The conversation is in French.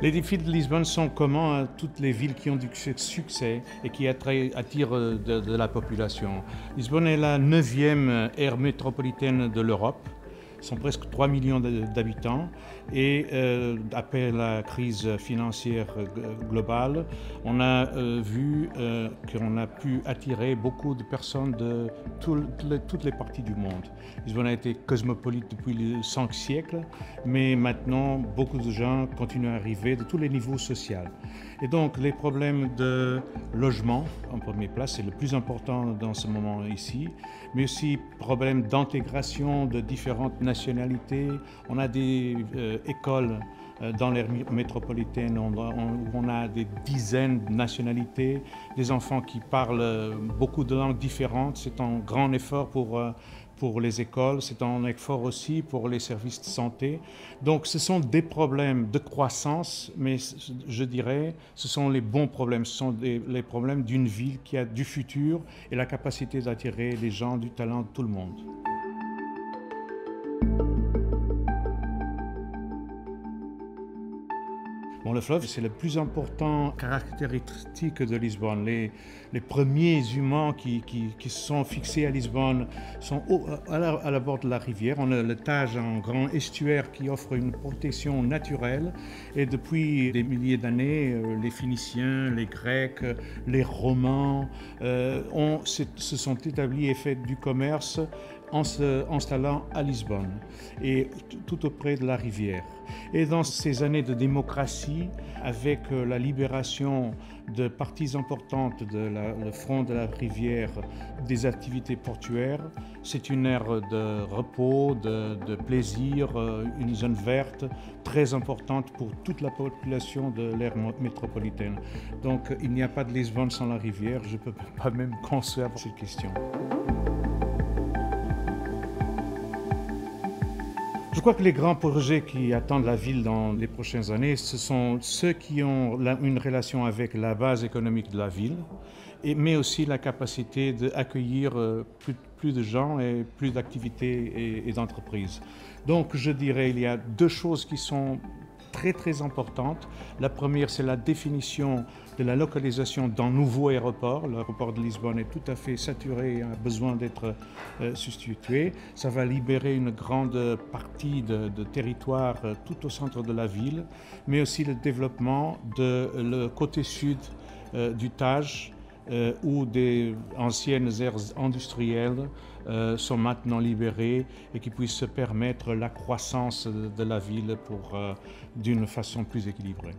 Les défis de Lisbonne sont communs à toutes les villes qui ont du succès et qui attirent de la population. Lisbonne est la 9e aire métropolitaine de l'Europe. Ce sont presque 3 millions d'habitants et après la crise financière globale, on a vu qu'on a pu attirer beaucoup de personnes de toutes les parties du monde. Lisbonne a été cosmopolite depuis les 5 siècles, mais maintenant beaucoup de gens continuent à arriver de tous les niveaux sociaux. Et donc les problèmes de logement en première place, c'est le plus important dans ce moment ici, mais aussi problèmes d'intégration de différentes nationalités. On a des écoles dans l'aire métropolitaine où on a des dizaines de nationalités, des enfants qui parlent beaucoup de langues différentes. C'est un grand effort pour les écoles, c'est un effort aussi pour les services de santé. Donc ce sont des problèmes de croissance, mais je dirais ce sont les bons problèmes, ce sont les problèmes d'une ville qui a du futur et la capacité d'attirer les gens, du talent de tout le monde. Bon, le fleuve, c'est le plus important caractéristique de Lisbonne. Les premiers humains qui se sont fixés à Lisbonne sont à la bord de la rivière. On a le Tage, un grand estuaire qui offre une protection naturelle. Et depuis des milliers d'années, les Phéniciens, les Grecs, les Romains se sont établis et fait du commerce en s'installant à Lisbonne et tout auprès de la rivière. Et dans ces années de démocratie, avec la libération de parties importantes le front de la rivière des activités portuaires, c'est une aire de repos, de plaisir, une zone verte très importante pour toute la population de l'aire métropolitaine. Donc il n'y a pas de Lisbonne sans la rivière, je ne peux pas même concevoir cette question. Je crois que les grands projets qui attendent la ville dans les prochaines années, ce sont ceux qui ont une relation avec la base économique de la ville, mais aussi la capacité d'accueillir plus de gens et plus d'activités et d'entreprises. Donc je dirais qu'il y a deux choses qui sont très importante. La première, c'est la définition de la localisation d'un nouveau aéroport. L'aéroport de Lisbonne est tout à fait saturé et a besoin d'être substitué. Ça va libérer une grande partie de territoire tout au centre de la ville, mais aussi le développement le côté sud du Tage, où des anciennes aires industrielles sont maintenant libérées et qui puissent permettre la croissance de la ville d'une façon plus équilibrée.